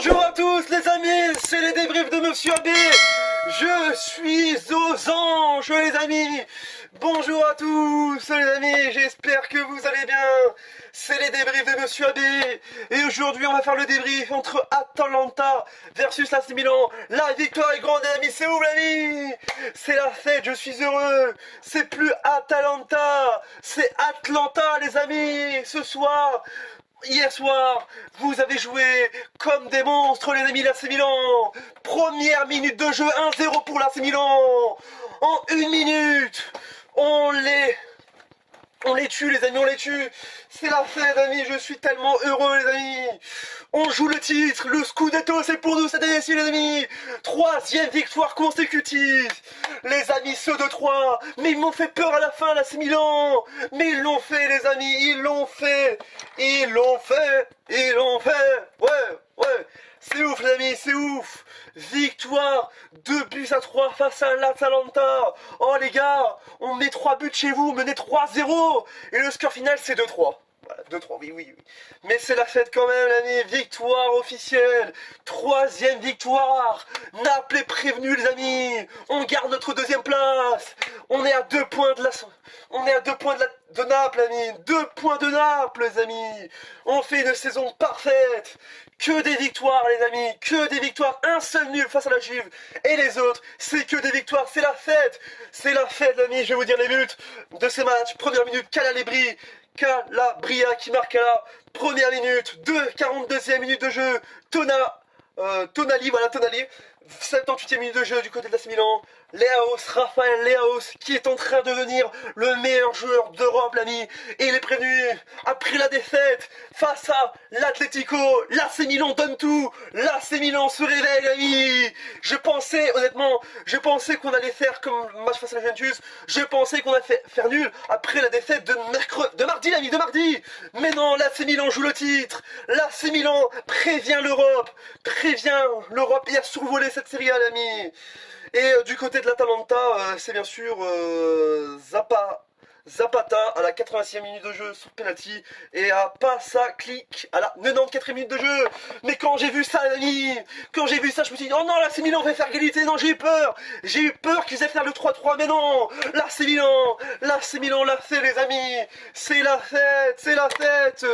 Bonjour à tous les amis, c'est les débriefs de Monsieur AB. Je suis aux anges les amis. Bonjour à tous les amis, j'espère que vous allez bien. C'est les débriefs de Monsieur AB. Et aujourd'hui on va faire le débrief entre Atalanta versus l'AC Milan. La victoire est grande les amis, c'est ouf l'ami. C'est la fête, je suis heureux. C'est plus Atalanta, c'est Atlanta les amis. Ce soir, hier soir, vous avez joué comme des monstres les amis l'AC Milan. Première minute de jeu, 1-0 pour l'AC Milan. En une minute, on les tue les amis, on les tue. C'est la fête amis, je suis tellement heureux les amis. On joue le titre, le Scudetto c'est pour nous cette année-ci les amis. Troisième victoire consécutive. Les amis, ceux de 3, mais ils m'ont fait peur à la fin l'AC Milan. Mais ils l'ont fait les amis, ils l'ont fait. Ils l'ont fait, ils l'ont fait. Ouais. C'est ouf les amis, c'est ouf. Victoire 2-3 face à l'Atalanta. Oh les gars, on met 3 buts chez vous, menez 3-0. Et le score final c'est 2-3. Voilà, 2-3, oui. Mais c'est la fête quand même, l'ami. Victoire officielle. Troisième victoire. Naples est prévenu, les amis. On garde notre deuxième place. On est à 2 points de Naples, amis. 2 points de Naples, les amis. On fait une saison parfaite. Que des victoires, les amis. Que des victoires. Un seul nul face à la Juve. Et les autres, c'est que des victoires. C'est la fête. C'est la fête, l'ami. Je vais vous dire les buts de ces matchs. Première minute, Calabria qui marque à la première minute, 42e minute de jeu, Tonali, 78e minute de jeu du côté de l'AC Milan, Raphaël Leaos, qui est en train de devenir le meilleur joueur d'Europe, l'ami, et il est prévenu, après la défaite, face à l'Atlético, l'AC Milan donne tout, l'AC Milan se réveille, l'ami. Honnêtement, qu'on allait faire comme match face à la Juventus, je pensais qu'on allait faire nul, après la défaite de mardi, l'ami, de mardi, mais non, l'AC Milan joue le titre, l'AC Milan prévient l'Europe, et a survolé cette série A, l'ami. Et du côté de l'Atalanta, c'est bien sûr Zapata à la 86e minute de jeu sur penalty et à Passaclic à la 94e minute de jeu. Mais quand j'ai vu ça, l'ami, je me suis dit, oh non, l'AC Milan va faire égalité. Non, j'ai eu peur qu'ils aient fait le 3-3, mais non, l'AC Milan l'a fait, les amis. C'est la fête.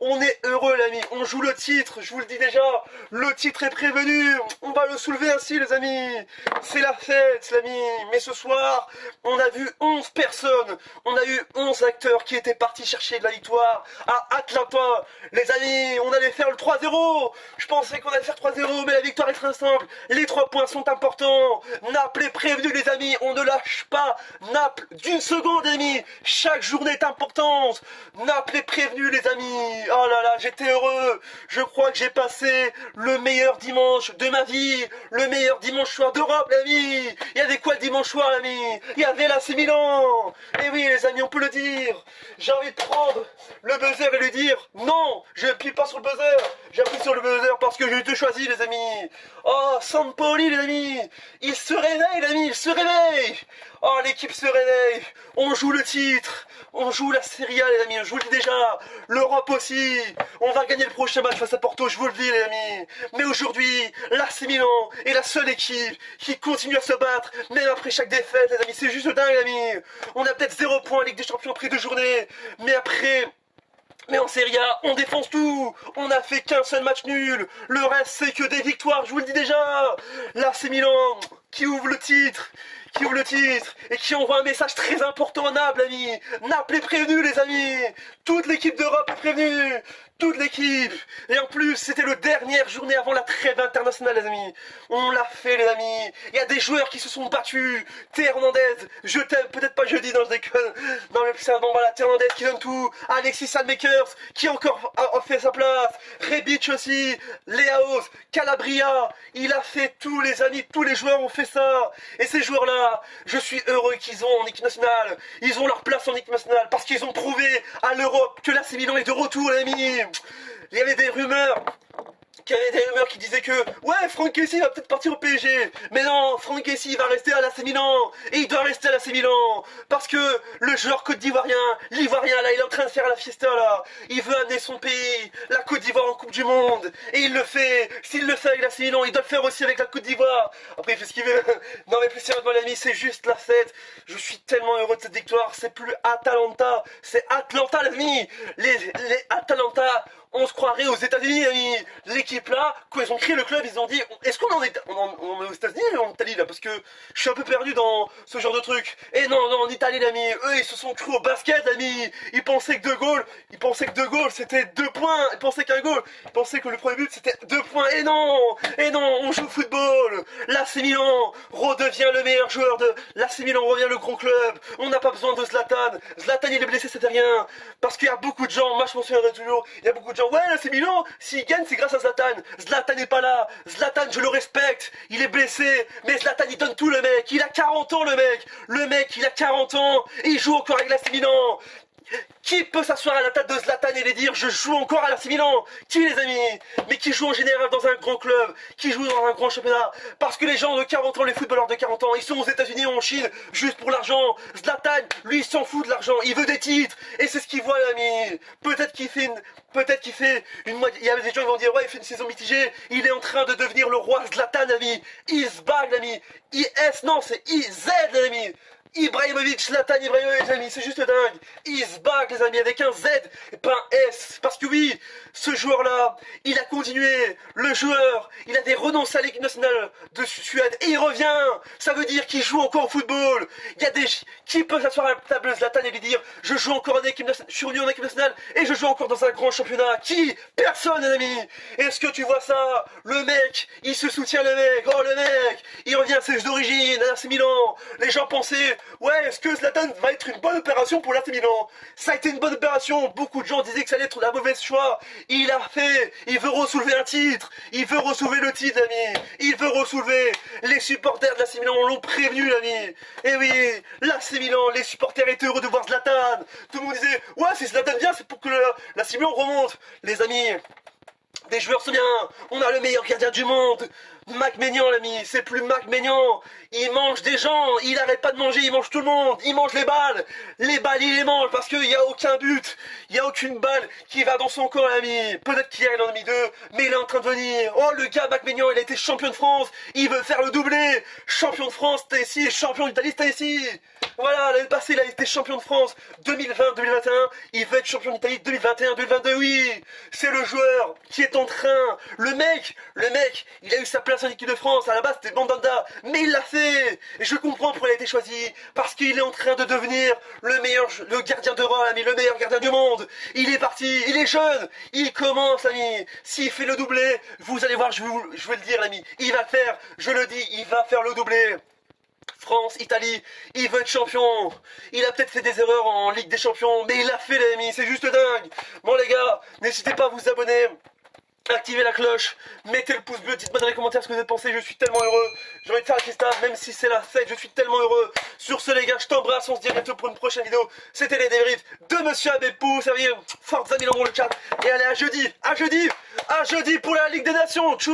On est heureux, l'ami, on joue le titre, je vous le dis déjà, le titre est prévenu, on va le soulever ainsi, les amis. C'est la fête, l'ami, mais ce soir, on a vu 11 personnes, on a eu 11 acteurs qui étaient partis chercher de la victoire à Atlanta. Les amis, on allait faire le 3-0, je pensais qu'on allait faire 3-0, mais la victoire est très simple, les 3 points sont importants. Naples est prévenu, les amis, on ne lâche pas Naples d'une seconde, les amis, chaque journée est importante. Naples est prévenu, les amis. Oh là là, j'étais heureux. Je crois que j'ai passé le meilleur dimanche de ma vie. Le meilleur dimanche soir d'Europe, l'ami. Il y avait quoi le dimanche soir, l'ami? Il y avait l'AC Milan. Et oui, les amis, on peut le dire. J'ai envie de prendre le buzzer et lui dire non, je n'appuie pas sur le buzzer. J'appuie sur le buzzer parce que je te choisis, les amis. Oh, Sampoli, les amis. Il se réveille, l'ami, il se réveille. Oh, l'équipe se réveille. On joue le titre. On joue la Serie A, les amis. Je vous le dis déjà. L'Europe aussi. On va gagner le prochain match face à Porto, je vous le dis, les amis. Mais aujourd'hui, l'AC Milan est la seule équipe qui continue à se battre, même après chaque défaite, les amis. C'est juste dingue, les amis. On a peut-être 0 points en Ligue des Champions après 2 journées. Mais en Serie A, on défonce tout. On n'a fait qu'un seul match nul. Le reste, c'est que des victoires, je vous le dis déjà. L'AC Milan qui ouvre le titre. Et qui envoie un message très important à Naples, amis. Naples est prévenu, les amis. Toute l'équipe d'Europe est prévenue. Toute l'équipe. Et en plus, c'était la dernière journée avant la trêve internationale, les amis. On l'a fait, les amis. Il y a des joueurs qui se sont battus. Théo Hernandez, je t'aime, peut-être pas jeudi, non, je déconne. Non, mais c'est bon, voilà, Théo Hernandez qui donne tout. Alexis Salmakers, qui encore a fait sa place. Rebic aussi. Leaos, Calabria. Il a fait tous les amis, tous les joueurs ont fait ça. Et ces joueurs-là, je suis heureux qu'ils ont en équipe nationale. Ils ont leur place en équipe nationale parce qu'ils ont prouvé à l'Europe que l'AC Milan est de retour, les amis. Il y avait des rumeurs qu'il y avait des rumeurs qui disaient que ouais, Franck Kessie va peut-être partir au PSG. Mais non, Franck Kessie va rester à l'AC Milan. Et il doit rester à l'AC Milan. Parce que le joueur côte d'ivoirien, l'ivoirien là, il est en train de faire la fiesta là. Il veut amener son pays, la Côte d'Ivoire en Coupe du Monde. Et il le fait. S'il le fait avec l'AC Milan, il doit le faire aussi avec la Côte d'Ivoire. Après, il fait ce qu'il veut. Non mais plus sérieusement l'ami, c'est juste la fête. Je suis tellement heureux de cette victoire. C'est plus Atalanta, c'est Atlanta l'ami. Les Atalanta, on se croirait aux États-Unis, ami. L'équipe là, quand ils ont créé le club, ils ont dit est-ce qu'on en est, on est aux États-Unis ou en Italie là? Parce que je suis un peu perdu dans ce genre de truc. Et non, non, en Italie, l'ami. Eux, ils se sont cru au basket, l'ami. Ils pensaient que De Gaulle, c'était 2 points. Ils pensaient qu'un goal. Ils pensaient que le premier but c'était 2 points. Et non, on joue au football. L'AC Milan redevient le meilleur joueur de l'AC Milan, revient le grand club. On n'a pas besoin de Zlatan. Zlatan, il est blessé, c'était rien. Parce qu'il y a beaucoup de gens, moi je m'en souviendrai toujours, il y a beaucoup de gens, ouais, l'AC Milan, s'il gagne, c'est grâce à Zlatan. Zlatan n'est pas là. Zlatan, je le respecte. Il est blessé. Mais Zlatan, il donne tout, le mec. Il a 40 ans, le mec. Le mec, il a 40 ans. Et il joue encore avec l'AC Milan. Qui peut s'asseoir à la table de Zlatan et les dire je joue encore à l'AC Milan? Qui, les amis? Mais qui joue en général dans un grand club, qui joue dans un grand championnat? Parce que les gens de 40 ans, les footballeurs de 40 ans, ils sont aux États-Unis ou en Chine juste pour l'argent. Zlatan, lui, il s'en fout de l'argent, il veut des titres. Et c'est ce qu'il voit, l'ami. Peut-être qu'il fait une moitié. Il y a des gens qui vont dire ouais, il fait une saison mitigée. Il est en train de devenir le roi Zlatan, l'ami. He's back, l'ami. IS, non, c'est IZ, l'ami. Ibrahimovic, Zlatan Ibrahimovic, les amis, c'est juste dingue. He's back, les amis, avec un Z et pas un S. Parce que oui, ce joueur-là, il a continué. Le joueur, il a renoncé à l'équipe nationale de Suède et il revient. Ça veut dire qu'il joue encore au football. Il y a qui peut s'asseoir à la table de Zlatan et lui dire je joue encore en équipe nationale, je suis revenu en équipe nationale et je joue encore dans un grand championnat. Qui? Personne, les amis. Est-ce que tu vois ça? Le mec, il se soutient, le mec. Oh, le mec, il revient à ses origines, à l'AC Milan. Les gens pensaient ouais, est-ce que Zlatan va être une bonne opération pour l'AC Milan? Ça a été une bonne opération. Beaucoup de gens disaient que ça allait être la mauvaise choix. Il a fait. Il veut ressoulever un titre. Il veut ressoulever le titre, l'ami. Il veut ressoulever. Les supporters de l'AC Milan l'ont prévenu, l'ami. Et oui, l'AC Milan, les supporters étaient heureux de voir Zlatan. Tout le monde disait ouais, si Zlatan vient, c'est pour que l'AC Milan remonte. Les amis, des joueurs sont bien. On a le meilleur gardien du monde. Mac Maignan, l'ami, c'est plus Mac Maignan. Il mange des gens, il arrête pas de manger, il mange tout le monde, il mange les balles. Les balles, il les mange parce qu'il n'y a aucun but, il n'y a aucune balle qui va dans son corps, l'ami. Peut-être qu'il est en demi-2, mais il est en train de venir. Oh, le gars, Mac Maignan, il a été champion de France, il veut faire le doublé. Champion de France, t'es ici, champion d'Italie, t'es ici. Voilà, l'année passée, il a été champion de France 2020-2021, il veut être champion d'Italie 2021-2022, oui. C'est le joueur qui est en train, le mec, il a eu sa place en équipe de France, à la base c'était Mandanda, mais il l'a fait. Et je comprends pourquoi il a été choisi, parce qu'il est en train de devenir le gardien d'Europe, l'ami, le meilleur gardien du monde. Il est parti, il est jeune, il commence, l'ami. S'il fait le doublé, vous allez voir, je vais le dire, l'ami, il va faire, je le dis, il va faire le doublé. France, Italie, il veut être champion. Il a peut-être fait des erreurs en Ligue des Champions, mais il l'a fait, les amis, c'est juste dingue. Bon les gars, n'hésitez pas à vous abonner, activez la cloche, mettez le pouce bleu, dites-moi dans les commentaires ce que vous avez pensé, je suis tellement heureux. J'ai envie de faire la fiesta, même si c'est la fête, je suis tellement heureux. Sur ce les gars, je t'embrasse, on se dit à bientôt pour une prochaine vidéo. C'était les débriefs de Monsieur Abepou, ça veut dire Forza Milan dans le chat. Et allez, à jeudi pour la Ligue des Nations. Tchou.